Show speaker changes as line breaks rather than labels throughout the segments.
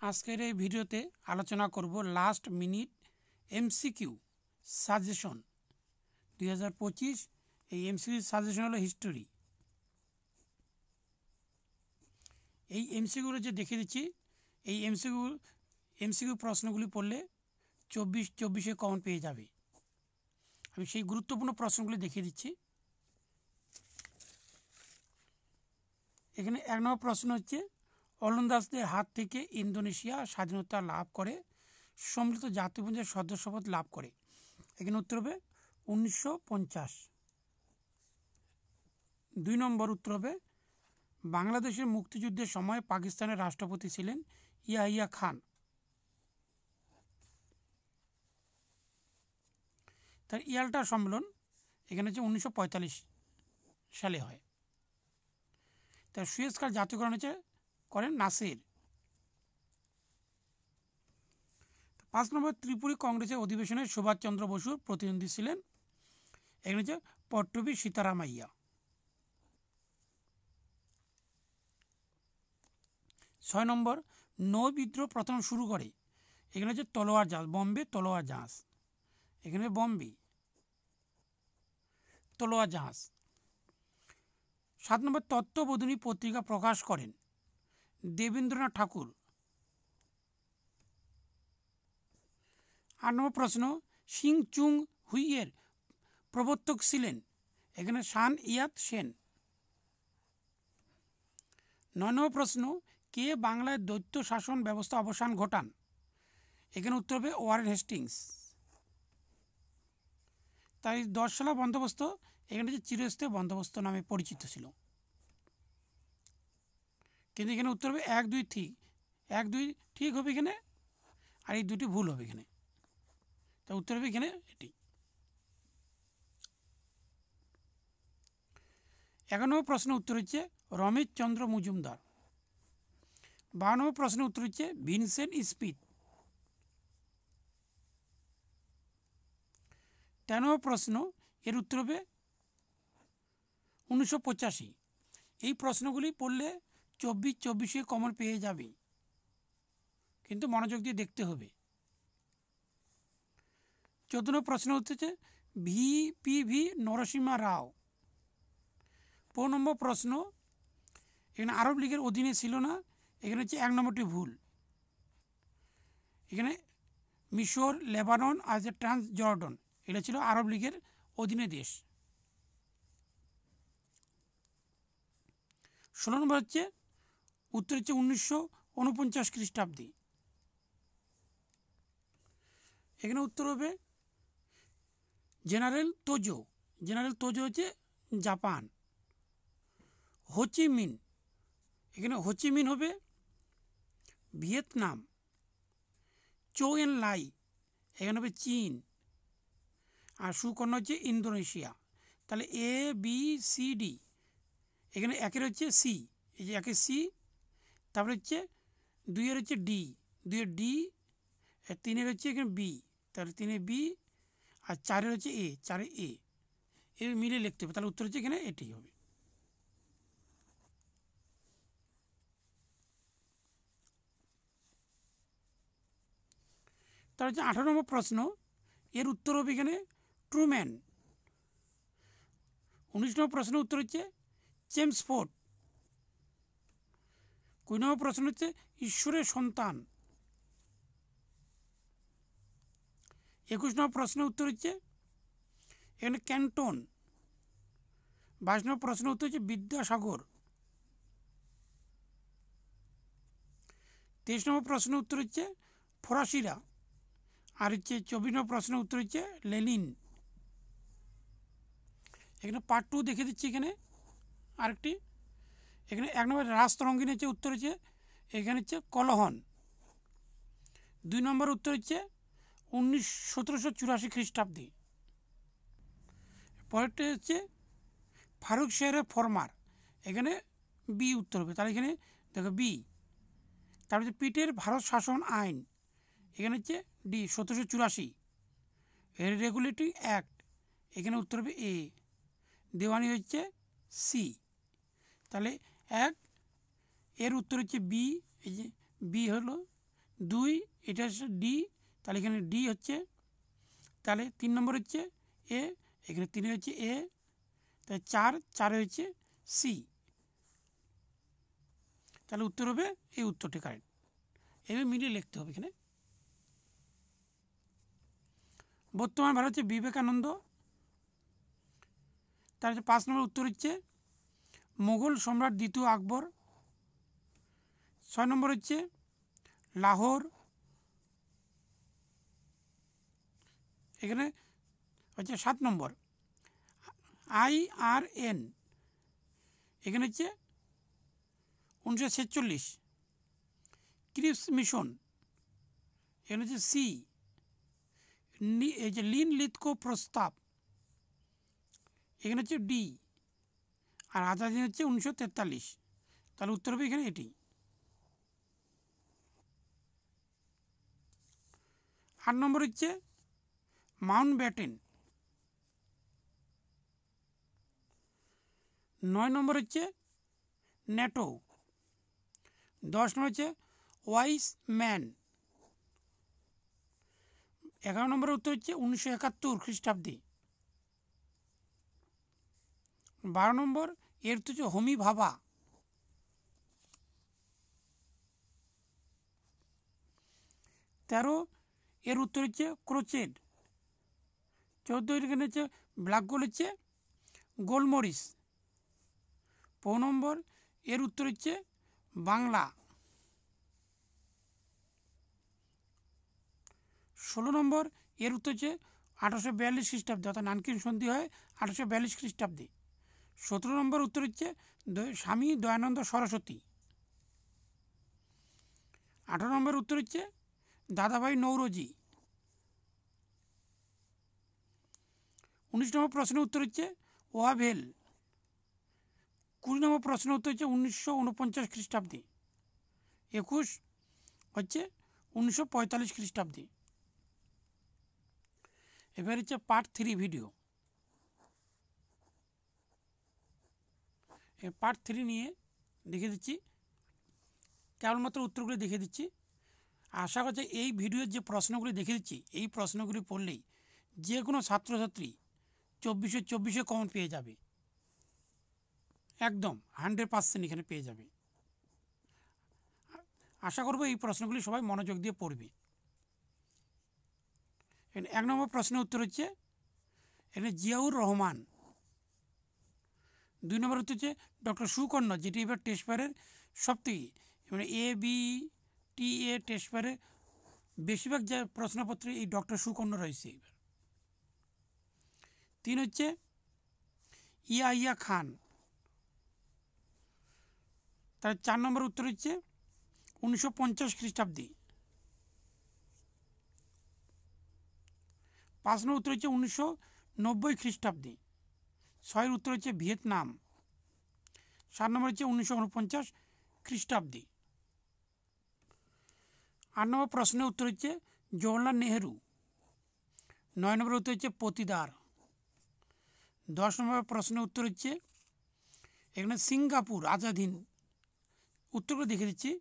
আজকের এই ভিডিওতে আলোচনা করব লাস্ট মিনিট এমসিকিউ সাজেশন 2025। এই এমসিকিউ সাজেশন হলো হিস্টোরি। এই এমসিকিউগুলো যে দেখে দিচ্ছি, এই এমসিকিউ প্রশ্নগুলি পড়লে 24 কমন পেয়ে যাবে। আমি সেই গুরুত্বপূর্ণ প্রশ্নগুলি দেখিয়ে দিচ্ছি। এখানে 1 নম্বর প্রশ্ন হচ্ছে, ওলন্দাজদের হাত থেকে ইন্দোনেশিয়া স্বাধীনতা লাভ করে সম্মিলিত জাতিপুঞ্জের সদস্যপদ লাভ করে। এখানে উত্তর হবে 1950। 2 নম্বর উত্তর হবে, বাংলাদেশের মুক্তিযুদ্ধের সময় পাকিস্তানের রাষ্ট্রপতি ছিলেন ইয়াহিয়া খান। তার ইয়াল্টা সম্মেলন এখানে হচ্ছে 1945 সালে হয়। তার সুয়েজ খাল জাতীয়করণ করেন নাসির। 5 নম্বর, ত্রিপুরী কংগ্রেসের অধিবেশনে সুভাষচন্দ্র বসুর প্রতিনিধি ছিলেন। এখানে হচ্ছে পট্টবী সীতারামাইয়া। 6 নম্বর, নৌ বিদ্রোহ প্রথম শুরু করে। এখানে হচ্ছে তলোয়ার জাহাজ, বম্বে তলোয়ার জাহাজ। এখানে বম্বে তলোয়ার জাহাজ। 7 নম্বর, তত্ত্ববোধিনী পত্রিকা প্রকাশ করেন দেবেন্দ্রনাথ ঠাকুর। 8 নম্বর প্রশ্ন, সিং চুং হুইয়ের প্রবর্তক ছিলেন। এখানে শান ইয়াত সেন। 9 নম্বর প্রশ্ন, কে বাংলায় দ্বৈত শাসন ব্যবস্থা অবসান ঘটান। এখানে উত্তর হবে ওয়ারেন হেস্টিংস। তাই 10 সালা বন্দোবস্ত এখানে যে চিরস্থায়ী বন্দোবস্ত নামে পরিচিত ছিল। কিন্তু এখানে উত্তর হবে 1 2 ঠিক। 1 2 ঠিক হবে এখানে, আর এই দুটি ভুল হবে এখানে। তা উত্তর হবে এখানে এটি। 11 নম্বর প্রশ্ন উত্তর হচ্ছে রমেশচন্দ্র মজুমদার। 12 নম্বর প্রশ্ন উত্তর হচ্ছে ভিনসেন্ট স্পিথ। 13 নম্বর প্রশ্ন, এর উত্তর হবে 1985। এই প্রশ্নগুলি পড়লে 24 কমন পেয়ে যাবে, কিন্তু মনোযোগ দিয়ে দেখতে হবে। 14 নম্বর প্রশ্ন হচ্ছে ভিপিভি নরসিংহ রাও। 15 নম্বর প্রশ্ন, এখানে আরব লীগের অধীনে ছিল না। এখানে হচ্ছে 1 নম্বরটি ভুল। এখানে মিশর, লেবানন আর যে ট্রান্স জর্ডন, এটা ছিল আরব লীগের অধীনে দেশ। 16 নম্বর হচ্ছে উত্তর হচ্ছে 1949 খ্রিস্টাব্দে। এখানে উত্তর হবে জেনারেল তোজো। জেনারেল তোজো হচ্ছে জাপান। হোচিমিন, এখানে হোচিমিন হবে ভিয়েতনাম। চৌ এন লাই এখানে হবে চীন। আর সুকন্যা হচ্ছে ইন্দোনেশিয়া। তাহলে এ বি সি ডি, এখানে 1-এর হচ্ছে সি, এই যে 1-এর সি, তারপরে হচ্ছে 2-এর হচ্ছে ডি, 2-এর ডি, 3-এর হচ্ছে এখানে বি, তাহলে 3-এর বি, আর 4-এর হচ্ছে এ, 4-এর এ, এই মিলে লিখতে হবে। তাহলে উত্তর হচ্ছে এখানে এটি হবে। তার হচ্ছে 18 নম্বর প্রশ্ন, এর উত্তর হবে এখানে ট্রুম্যান। 19 নম্বর প্রশ্নের উত্তর হচ্ছে চেমসফোর্ড। 20 নম্বর প্রশ্ন হচ্ছে ঈশ্বরের সন্তান। 21 নম্বর প্রশ্নের উত্তর হচ্ছে এখানে ক্যান্টন। 22 নম্বর প্রশ্নের উত্তর হচ্ছে বিদ্যাসাগর। 23 নম্বর প্রশ্নের উত্তর হচ্ছে ফরাসিরা। আর হচ্ছে 24 নম্বর প্রশ্নের উত্তর হচ্ছে লেনিন। এখানে পার্ট 2 দেখে দিচ্ছি। এখানে আরেকটি, এখানে 1 নম্বর রাজতরঙ্গিনী হচ্ছে উত্তর হচ্ছে এখানে হচ্ছে কলহন। 2 নম্বর উত্তর হচ্ছে 1784 খ্রিস্টাব্দে। পরেরটা হচ্ছে ফারুক শেরের ফরমার। এখানে বি উত্তর হবে। তাহলে এখানে দেখো বি। তারপর হচ্ছে পিটের ভারত শাসন আইন, এখানে হচ্ছে ডি 1784। রেগুলেটিং অ্যাক্ট, এখানে উত্তর হবে এ। দেওয়ানি হচ্ছে সি। তাহলে 1 এর উত্তর হচ্ছে বি। এই যে বি হলো 2 এটা হচ্ছে ডি, তাহলে এখানে ডি হচ্ছে, তাহলে 3 নম্বর হচ্ছে এ, এখানে 3 হচ্ছে এ, তাহলে 4 হচ্ছে সি। তাহলে উত্তর হবে এই উত্তরটি কারেক্ট। এভাবে মিলিয়ে লিখতে হবে এখানে। বর্তমান ভারত হচ্ছে বিবেকানন্দ। তার হচ্ছে 5 নম্বর উত্তর হচ্ছে মুঘল সম্রাট দ্বিতীয় আকবর। 6 নম্বর হচ্ছে লাহোর। এখানে হচ্ছে 7 নম্বর IRN, এখানে হচ্ছে 1946। ক্রিপস মিশন, এখানে হচ্ছে সি। এই যে লিন লিথকো প্রস্তাব, এখানে হচ্ছে ডি। আর আজাদ হিন্দ হচ্ছে 1943। তাহলে উত্তর হবে এখানে এটি। 8 নম্বর হচ্ছে মাউন্ট ব্যাটেন। 9 নম্বর হচ্ছে ন্যাটো। 10 নম্বর হচ্ছে ওয়াইস ম্যান। 11 নম্বরের উত্তর হচ্ছে 1971 খ্রিস্টাব্দে। 12 নম্বর এর উত্তর হচ্ছে হোমি ভাবা। 13 এর উত্তর হচ্ছে ক্রোচেড। 14 এখানে হচ্ছে ব্ল্যাক গোল হচ্ছে গোলমরিচ। 15 নম্বর এর উত্তর হচ্ছে বাংলা। 16 নম্বর এর উত্তর হচ্ছে 1842 খ্রিস্টাব্দে, অর্থাৎ নানকিন সন্ধি হয় 1842 খ্রিস্টাব্দে। 17 নম্বর উত্তর হচ্ছে স্বামী দয়ানন্দ সরস্বতী। 18 নম্বর উত্তর হচ্ছে দাদাভাই নৌরোজি। 19 নম্বর প্রশ্নের উত্তর হচ্ছে ওয়াভেল। 20 নম্বর প্রশ্নের উত্তর হচ্ছে 1949 খ্রিস্টাব্দে। 21 হচ্ছে 1945 খ্রিস্টাব্দে। এবার হচ্ছে পার্ট 3 ভিডিও। পার্ট 3 নিয়ে দেখে দিচ্ছি, কেবলমাত্র উত্তরগুলি দেখে দিচ্ছি। আশা করছি এই ভিডিওর যে প্রশ্নগুলি দেখে দিচ্ছি, এই প্রশ্নগুলি পড়লেই যে কোনো ছাত্রছাত্রী 24-24 কমন পেয়ে যাবে, একদম 100% এখানে পেয়ে যাবে। আশা করব এই প্রশ্নগুলি সবাই মনোযোগ দিয়ে পড়বে। 1 নম্বর প্রশ্নের উত্তর হচ্ছে এখানে জিয়াউর রহমান। 2 নম্বর উত্তর হচ্ছে ডক্টর সুকর্ণ, যেটি এবার টেস্ট পেপারের সবথেকে মানে ABTA টেস্ট পেপারে বেশিরভাগ যে প্রশ্নপত্রে এই ডক্টর সুকর্ণ রয়েছে। এবার 3 হচ্ছে ইয়া খান। তার 4 নম্বর উত্তর হচ্ছে 1950 খ্রিস্টাব্দে। 5 নম্বর উত্তর হচ্ছে 1990 খ্রিস্টাব্দে। 6 উত্তর হচ্ছে ভিয়েতনাম। 7 নম্বর হচ্ছে 1949 খ্রিস্টাব্দে। 8 নম্বর প্রশ্নের উত্তর হচ্ছে জওহরলাল নেহেরু। 9 নম্বর উত্তর হচ্ছে পতিদার। 10 নম্বর প্রশ্নের উত্তর হচ্ছে এখানে সিঙ্গাপুর আজাদ হিন্দ। উত্তরগুলো দেখে দিচ্ছি।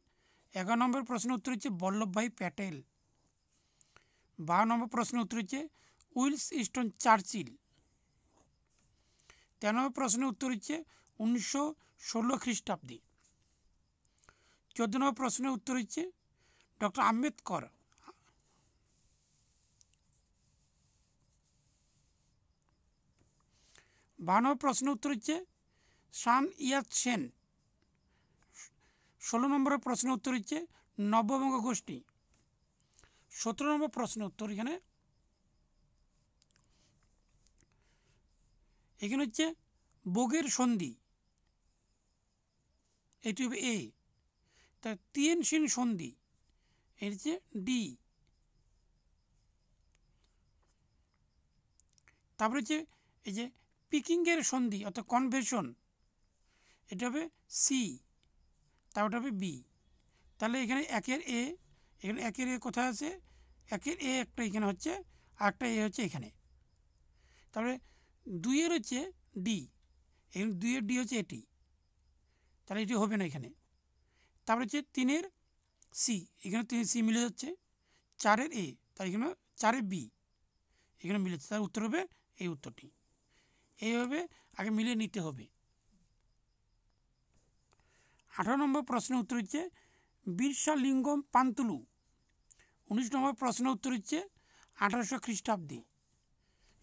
11 নম্বর প্রশ্নের উত্তর হচ্ছে বল্লভভাই প্যাটেল। 12 নম্বর প্রশ্নের উত্তর হচ্ছে উইলস্টন চার্চিল। 13 নম্বর প্রশ্নের উত্তর হচ্ছে 1916 খ্রিস্টাব্দে। 14 নম্বর প্রশ্নের উত্তর হচ্ছে ডক্টর আম্বেদকর। 12 নম্বর প্রশ্নের উত্তর হচ্ছে সান ইয়াত সেন। 16 নম্বরের প্রশ্নের উত্তর হচ্ছে নববঙ্গ গোষ্ঠী। 17 নম্বর প্রশ্নের উত্তর এখানে হচ্ছে বোগের সন্ধি, এটি হবে এ। তা তিয়েনশিন সন্ধি, এটি হচ্ছে ডি। তারপরে হচ্ছে এই যে পিকিংয়ের সন্ধি অর্থাৎ কনভেনশন, এটা হবে সি। তারপরটা হবে বি। তাহলে এখানে 1-এর এ, এখানে 1-এর এ কোথায় আছে? 1-এর এ একটা এখানে হচ্ছে, আর একটা এ হচ্ছে এখানে। তারপরে 2-এর হচ্ছে ডি, এখানে 2-এর ডি হচ্ছে এটি, তাহলে এটি হবে না এখানে। তারপরে হচ্ছে 3-এর সি, এখানে 3 সি মিলে যাচ্ছে, 4-এর এ, তার এখানে 4-এর বি এখানে মিলেছে, তার উত্তর হবে এই উত্তরটি। এইভাবে আগে মিলিয়ে নিতে হবে। 18 নম্বর প্রশ্নের উত্তর হচ্ছে বীরসালিঙ্গম পান্তুলু। 19 নম্বর প্রশ্নের উত্তর হচ্ছে 1800 খ্রিস্টাব্দে।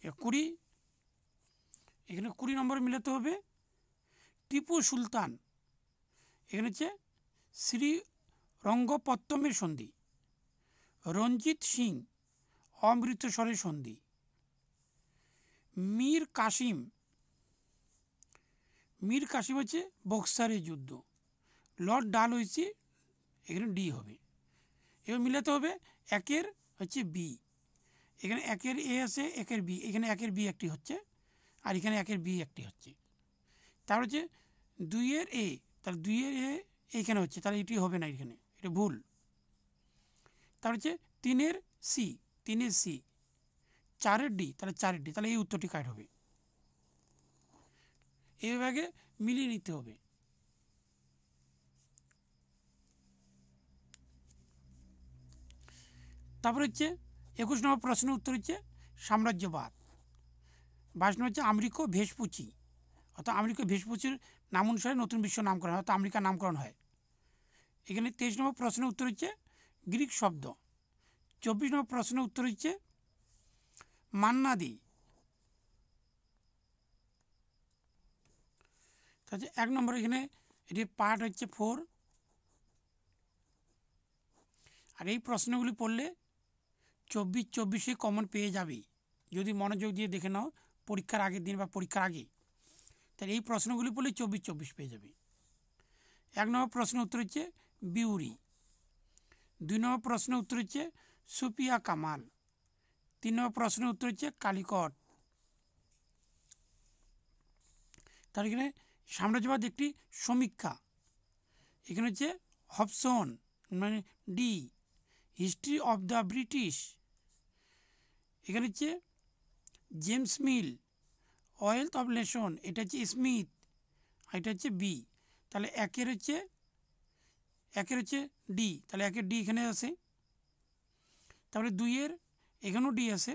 20, এখানে 20 নম্বর মিলাতে হবে টিপু সুলতান, এখানে হচ্ছে শ্রীরঙ্গপত্তমের সন্ধি। রঞ্জিত সিং অমৃতসরের সন্ধি। মীর কাসিম হচ্ছে বক্সারের যুদ্ধ। লর্ড ডালহৌসি, এখানে ডি হবে। এবার মিলাতে হবে 1-এর হচ্ছে বি, এখানে 1-এর এ আছে, 1-এর বি, এখানে 1-এর বি একটি হচ্ছে, আর এখানে 1-এর বি একটি হচ্ছে। তার হচ্ছে 2-এর এ, তাহলে 2-এর এ এইখানে হচ্ছে, তাহলে এটি হবে না, এখানে এটা ভুল। তার হচ্ছে 3-এর সি, 3-এর সি, 4-এর ডি, তাহলে 4-এর ডি, তাহলে এই উত্তরটি কাট হবে। এইভাবে মিলিয়ে নিতে হবে। তারপর হচ্ছে 21 নম্বর প্রশ্নের উত্তর হচ্ছে সাম্রাজ্যবাদ। 22 নম্বর হচ্ছে আমেরিকো ভেসপুচি, অর্থাৎ আমেরিকা ভেসপুচির নাম অনুসারে নতুন বিশ্ব নামকরণ হয়, অর্থাৎ আমেরিকার নামকরণ হয়। এখানে 23 নম্বর প্রশ্নের উত্তর হচ্ছে গ্রিক শব্দ। 24 নম্বর প্রশ্নের উত্তর হচ্ছে মান্নাদি। তাহলে 1 নম্বর এখানে এটি পার্ট হচ্ছে 4। আর এই প্রশ্নগুলি পড়লে 24 কমন পেয়ে যাবে যদি মনোযোগ দিয়ে দেখে নাও পরীক্ষার আগের দিন বা পরীক্ষার আগে। তাহলে এই প্রশ্নগুলি পড়লে 24 পেয়ে যাবে। 1 নম্বর প্রশ্নের উত্তর হচ্ছে বিউরি। 2 নম্বর প্রশ্নের উত্তর হচ্ছে সুফিয়া কামাল। 3 নম্বর প্রশ্নের উত্তর হচ্ছে কালিকট। তার এখানে সাম্রাজ্যবাদ একটি সমীক্ষা, এখানে হচ্ছে হবসন মানে ডি। হিস্ট্রি অফ দ্য ব্রিটিশ, এখানে হচ্ছে James Mill. Wealth of nation, এটা হচ্ছে স্মিথ, এটা হচ্ছে বি। তাহলে 1-এর হচ্ছে ডি, তাহলে 1-এর ডি এখানে আছে। তারপরে 2-এর এখানেও ডি আছে।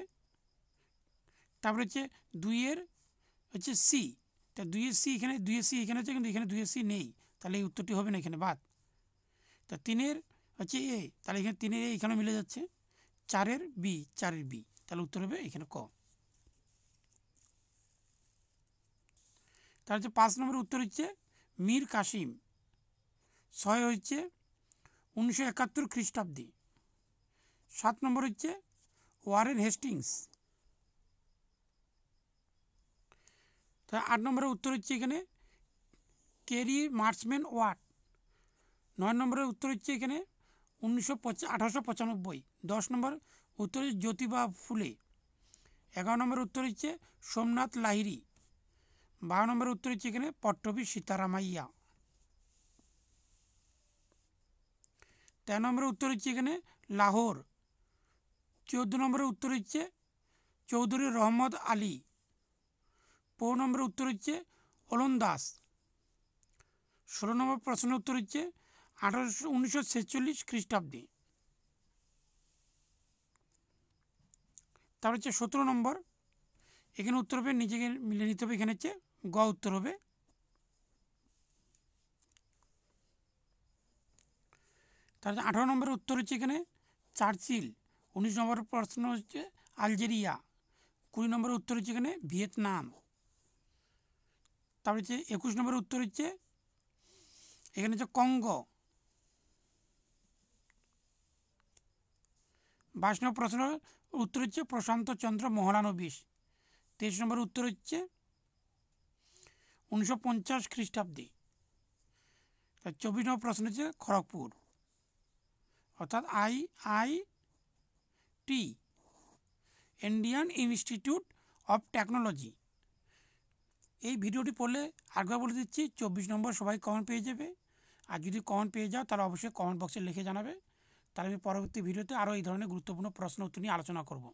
তারপরে হচ্ছে 2-এর হচ্ছে সি, তা 2-এর সি এখানে, 2-এর সি এখানে আছে, কিন্তু এখানে 2-এর সি নেই, তাহলে এই উত্তরটি হবে না, এখানে বাদ। তা 3-এর হচ্ছে এ, তাহলে এখানে 3-এর এ এখানে মিলে যাচ্ছে। 4-এর বি, তাহলে উত্তর হবে এখানে ক। তার হচ্ছে 5 নম্বরের উত্তর হচ্ছে মীর কাসিম। 6 হচ্ছে 1971 খ্রিস্টাব্দে। 7 নম্বর হচ্ছে ওয়ারেন হেস্টিংস। তা 8 নম্বরের উত্তর হচ্ছে এখানে কেরি মার্চম্যান ওয়াট। 9 নম্বরের উত্তর হচ্ছে এখানে 1895। 10 নম্বর উত্তর হচ্ছে জ্যোতিবা ফুলে। 11 নম্বরের উত্তর হচ্ছে সোমনাথ লাহিড়ী। 12 নম্বরের উত্তর হচ্ছে এখানে পট্টবী সীতারামাইয়া। 13 নম্বরের উত্তর হচ্ছে এখানে লাহোর। 14 নম্বরের উত্তর হচ্ছে চৌধুরী রহমত আলী। 15 নম্বরের উত্তর হচ্ছে ওলন্দাজ। 16 নম্বর প্রশ্নের উত্তর হচ্ছে 1946 খ্রিস্টাব্দে। তার হচ্ছে 17 নম্বর, এখানে উত্তর হবে নিজেকে মিলে নিতে হবে, এখানে হচ্ছে গ উত্তর হবে। তার 18 নম্বরের উত্তর হচ্ছে এখানে চার্চিল। 19 নম্বরের প্রশ্ন হচ্ছে আলজেরিয়া। 20 নম্বরের উত্তর হচ্ছে এখানে ভিয়েতনাম। তারপর হচ্ছে 21 নম্বরের উত্তর হচ্ছে এখানে হচ্ছে কঙ্গো। 22 নম্বর প্রশ্ন উত্তর হচ্ছে প্রশান্ত চন্দ্র মহলানবিশ। 23 নম্বর উত্তর হচ্ছে 1950 খ্রিস্টাব্দে। 24 নম্বর প্রশ্ন হচ্ছে খড়গপুর, অর্থাৎ IIT Indian institute of technology. এই ভিডিওটি পড়লে আরেকবার বলে দিচ্ছি 24 নম্বর সবাই কমেন্ট পেয়ে যাবে। আর যদি কমেন্ট পেয়ে যাও তাহলে অবশ্যই কমেন্ট বক্সে লিখে জানাবে, তাহলে আমি পরবর্তী ভিডিওতে আরও এই ধরনের গুরুত্বপূর্ণ প্রশ্ন উত্তর নিয়ে আলোচনা করব।